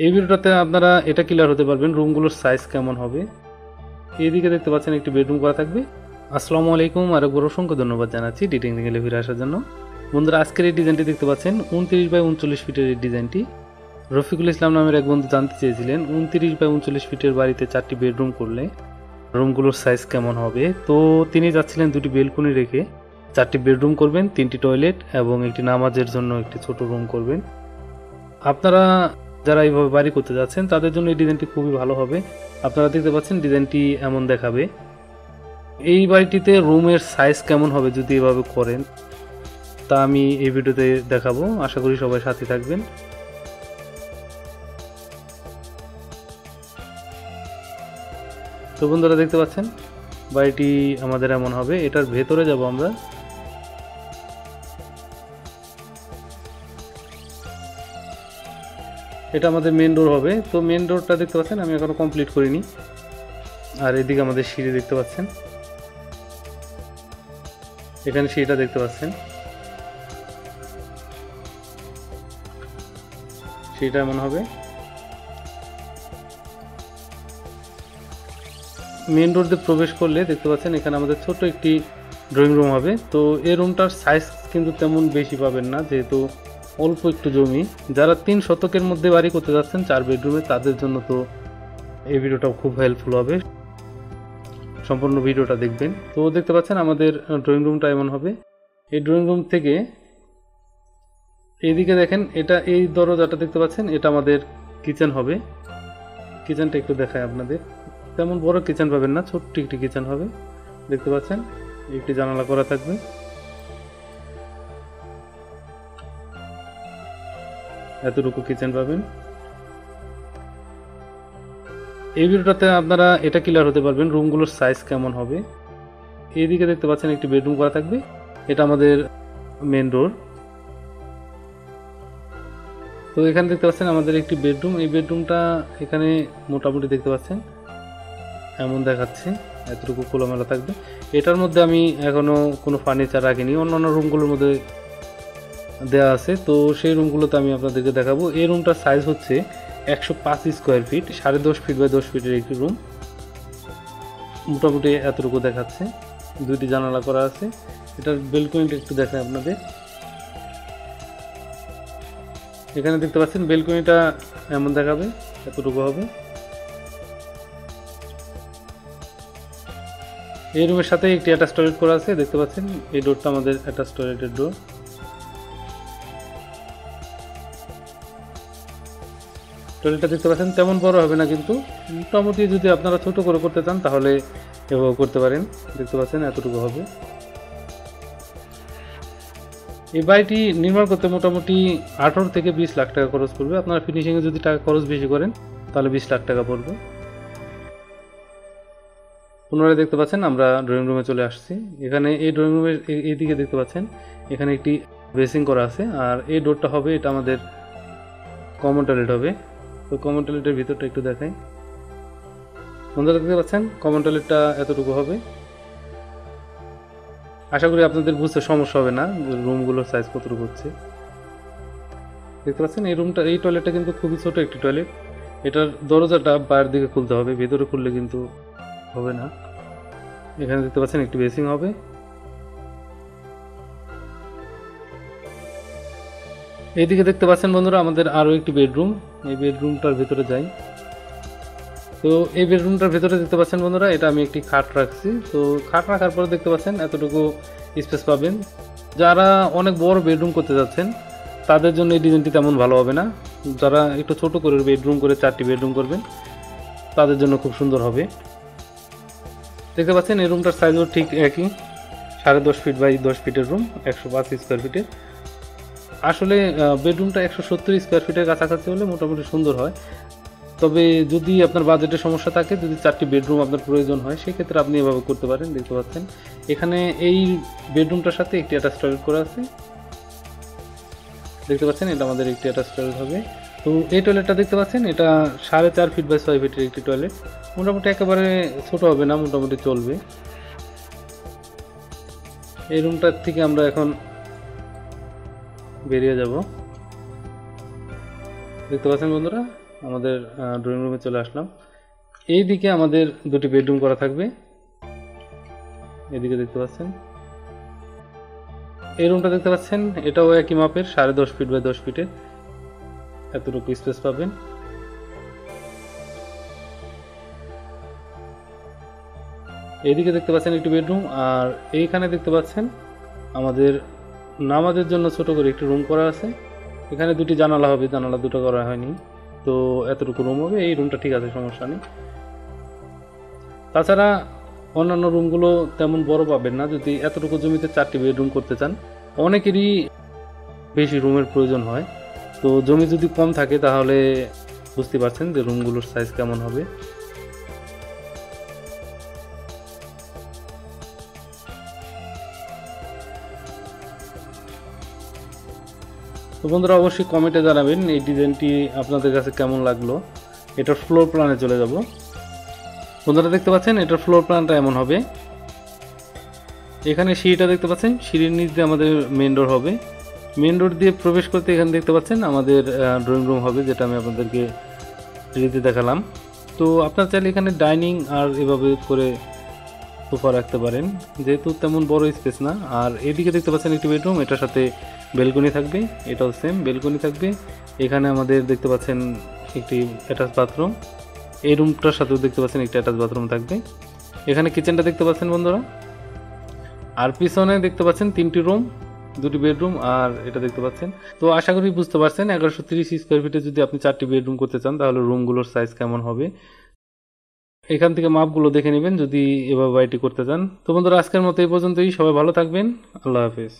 এই ভিডিওটাতে আপনারা এটা ক্লিয়ার হতে পারবেন রুমগুলোর সাইজ কেমন হবে। এইদিকে দেখতে পাচ্ছেন একটি বেডরুম করা থাকবে। আসসালামু আলাইকুম, আরেকবার অসংখ্য ধন্যবাদ জানাচ্ছি ডিটেকনিক্যালে ফিরে আসার জন্য। বন্ধুরা, আজকের এই ডিজাইনটি দেখতে পাচ্ছেন 29 বাই 39 ফিটের এই ডিজাইনটি। রফিকুল ইসলাম নামের এক বন্ধু জানতে চেয়েছিলেন 29 বাই 39 ফিটের বাড়িতে 4টি বেডরুম করলে রুমগুলোর সাইজ কেমন হবে। তো তিনি যাচ্ছিলেন 2টি বেলকনি রেখে 4টি বেডরুম করবেন, 3টি টয়লেট এবং একটি নামাজের জন্য একটি ছোট রুম করবেন। আপনারা যারা এইভাবে বাড়ি করতে যাচ্ছেন তাদের জন্য এই ডিজাইনটি খুবই ভালো হবে। আপনারা দেখতে পাচ্ছেন ডিজাইনটি এমন দেখাবে। এই বাড়িটিতে রুমের সাইজ কেমন হবে যদি এভাবে করেন তা আমি এই ভিডিওতে দেখাবো। আশা করি সবাই সাথে থাকবেন। তো বন্ধুরা, দেখতে পাচ্ছেন বাড়িটি আমাদের এমন হবে। এটার ভেতরে যাব আমরা। এটা আমাদের মেন ডোর হবে। তো মেন ডোরটা দেখতে পাচ্ছেন আমি এখনো কমপ্লিট করিনি। আর এদিকে আমাদের সিঁড়ি দেখতে পাচ্ছেন, এখানে সিঁড়িটা দেখতে পাচ্ছেন। সিঁড়িটা এমন হবে। মেন ডোর দিয়ে প্রবেশ করলে দেখতে পাচ্ছেন এখানে আমাদের ছোট একটি ড্রয়িং রুম হবে। তো এই রুমটার সাইজ কিন্তু তেমন বেশি পাবেন না, যেহেতু অল্প একটু জমি। যারা 3 শতকের মধ্যে বাড়ি করতে যাচ্ছেন 4 বেডরুমে, তাদের জন্য তো এই ভিডিওটাও খুব হেল্পফুল হবে। সম্পূর্ণ ভিডিওটা দেখবেন। তো দেখতে পাচ্ছেন আমাদের ড্রয়িং রুমটা এমন হবে। এই ড্রয়িং রুম থেকে এইদিকে দেখেন, এটা এই দরজাটা দেখতে পাচ্ছেন, এটা আমাদের কিচেন হবে। কিচেনটা একটু দেখায় আপনাদের। তেমন বড় কিচেন পাবেন না, ছোট্ট একটি কিচেন হবে। দেখতে পাচ্ছেন একটি জানালা করা থাকবে। এতটুকু কিচেন পাবেন। এই ভিডিওটাতে আপনারা এটা ক্লিয়ার হতে পারবেন রুমগুলোর সাইজ কেমন হবে। এইদিকে দেখতে পাচ্ছেন একটি বেডরুম করা থাকবে। এটা আমাদের মেন ডোর। তো এখানে দেখতে পাচ্ছেন আমাদের একটি বেডরুম। এই বেডরুমটা এখানে মোটামুটি দেখতে পাচ্ছেন এমন দেখাচ্ছে, এতটুকু খোলামেলা থাকবে। এটার মধ্যে আমি এখনো কোনো ফার্নিচার রাখিনি, অন্যান্য রুমগুলোর মধ্যে দেওয়া আছে। তো সেই রুমগুলোতে আমি আপনাদেরকে দেখাবো। এই রুমটার সাইজ হচ্ছে 105 স্কোয়ার ফিট, 10.5 ফিট বাই 10 ফিটের একটি রুম। মোটামুটি এতটুকু দেখাচ্ছে। 2টি জানালা করা আছে। এটার বেলকনিটা একটু দেখায় আপনাদের। এখানে দেখতে পাচ্ছেন বেলকনিটা এমন দেখাবে, এতটুকু হবে। এই রুমের সাথে একটি অ্যাটাচ টয়লেট করা আছে। দেখতে পাচ্ছেন এই ডোরটা আমাদের অ্যাটাচ টয়লেটের ডোর। টয়লেটটা দেখতে পাচ্ছেন তেমন বড় হবে না, কিন্তু মোটামুটি যদি আপনারা ছোট করে করতে চান তাহলে এভাবে করতে পারেন। দেখতে পাচ্ছেন এতটুকু হবে। এই বাড়িটি নির্মাণ করতে মোটামুটি 18 থেকে 20 লাখ টাকা খরচ পড়বে। আপনারা ফিনিশিংয়ে যদি টাকা খরচ বেশি করেন তাহলে 20 লাখ টাকা পড়বে। পুনরায় দেখতে পাচ্ছেন আমরা ড্রয়িং রুমে চলে আসছি। এখানে এই ড্রয়িং রুমের এইদিকে দেখতে পাচ্ছেন এখানে একটি বেসিং করা আছে। আর এই ডোরটা হবে, এটা আমাদের কমন টয়লেট হবে। তো কমন টয়লেটের ভিতরটা একটু দেখাই। বন্ধুরা, দেখতে পাচ্ছেন কমন টয়লেটটা এতটুকু হবে। আশা করি আপনাদের বুঝতে সমস্যা হবে না রুমগুলোর সাইজ কতটুকু হচ্ছে। দেখতে পাচ্ছেন এই টয়লেটটা কিন্তু খুবই ছোট একটি টয়লেট। এটার দরজাটা বাইরের দিকে খুলতে হবে, ভেতরে খুললে কিন্তু হবে না। এখানে দেখতে পাচ্ছেন একটি বেসিং হবে। এইদিকে দেখতে পাচ্ছেন বন্ধুরা আমাদের আরও একটি বেডরুম। এই বেডরুমটার ভেতরে যাই। তো এই বেডরুমটার ভেতরে দেখতে পাচ্ছেন বন্ধুরা, এটা আমি একটি খাট রাখছি। তো খাট রাখার পরে দেখতে পাচ্ছেন এতটুকু স্পেস পাবেন। যারা অনেক বড় বেডরুম করতে যাচ্ছেন তাদের জন্য এই ডিজাইনটি তেমন ভালো হবে না। যারা একটু ছোট করে বেডরুম করে 4টি বেডরুম করবেন তাদের জন্য খুব সুন্দর হবে। দেখতে পাচ্ছেন এই রুমটার সাইজও ঠিক একই, 10.5 ফিট বাই 10 ফিটের রুম, 105 স্কোয়ার ফিটের। আসলে বেডরুমটা 170 স্কোয়ার ফিটের কাছাকাছি হলে মোটামুটি সুন্দর হয়। তবে যদি আপনার বাজেটের সমস্যা থাকে, যদি 4টি বেডরুম আপনার প্রয়োজন হয়, সেক্ষেত্রে আপনি এভাবে করতে পারেন। দেখতে পাচ্ছেন এখানে এই বেডরুমটার সাথে একটি অ্যাটাচ টয়লেট করা আছে। দেখতে পাচ্ছেন এটা আমাদের একটি অ্যাটাচ টয়লেট হবে। তো এই টয়লেটটা দেখতে পাচ্ছেন এটা 4.5 ফিট বাই 6 ফিটের একটি টয়লেট। মোটামুটি একেবারে ছোট হবে না, মোটামুটি চলবে। এই রুমটার থেকে আমরা এখন বেরিয়ে যাব। দেখতে পাচ্ছেন বন্ধুরা আমাদের ড্রয়িং রুমে চলে আসলাম। এই দিকে আমাদের দুটি বেডরুম করা থাকবে, এদিকে দেখতে পাচ্ছেন। এই রুমটা দেখতে পাচ্ছেন, এটাও একই মাপের, 10.5 ফিট বাই 10 ফিটের, এতটুকু স্পেস পাবেন। এইদিকে দেখতে পাচ্ছেন একটি বেডরুম, আর এইখানে দেখতে পাচ্ছেন আমাদের নামাজের জন্য ছোট করে একটি রুম করা আছে। এখানে দুটি জানালা হবে, জানালা দুটো করা হয়নি, তো এতটুকু রুম হবে। এই রুমটা ঠিক আছে, সমস্যা নেই। তাছাড়া অন্যান্য রুমগুলো তেমন বড় পাবেন না যদি এতটুকু জমিতে 4টি বেডরুম করতে চান। অনেকেরই বেশি রুমের প্রয়োজন হয়, তো জমি যদি কম থাকে তাহলে বুঝতে পারছেন যে রুমগুলোর সাইজ কেমন হবে। তো বন্ধুরা অবশ্যই কমেন্টে জানাবেন এই ডিজাইনটি আপনাদের কাছে কেমন লাগলো। এটার ফ্লোর প্ল্যানে চলে যাব। বন্ধুরা দেখতে পাচ্ছেন এটার ফ্লোর প্ল্যানটা এমন হবে। এখানে সিঁড়িটা দেখতে পাচ্ছেন, সিঁড়ির নিচ দিয়ে আমাদের মেন ডোর হবে। মেন ডোর দিয়ে প্রবেশ করতে এখানে দেখতে পাচ্ছেন আমাদের ড্রয়িং রুম হবে, যেটা আমি আপনাদেরকে রেডি দেখালাম। তো আপনারা চাইলে এখানে ডাইনিং আর এভাবে করে সোফা রাখতে পারেন, যেহেতু তেমন বড় স্পেস না। আর এদিকে দেখতে পাচ্ছেন একটি বেডরুম, এটার সাথে বেলকনি থাকবে, এটাও সেম বেলকনি থাকবে। এখানে আমাদের দেখতে পাচ্ছেন একটি অ্যাটাচ বাথরুম, এই রুমটার সাথেও দেখতে পাচ্ছেন একটি অ্যাটাচ বাথরুম থাকবে। এখানে কিচেনটা দেখতে পাচ্ছেন বন্ধুরা। আর পিছনে দেখতে পাচ্ছেন 3টি রুম, 2টি বেডরুম, আর এটা দেখতে পাচ্ছেন। তো আশা করি বুঝতে পারছেন 1130 স্কোয়ার ফিটে যদি আপনি 4টি বেডরুম করতে চান তাহলে রুমগুলোর সাইজ কেমন হবে। এখান থেকে মাপগুলো দেখে নেবেন যদি এভাবে বাড়িটি করতে চান। তো বন্ধুরা আজকের মতো এই পর্যন্তই, সবাই ভালো থাকবেন, আল্লাহ হাফেজ।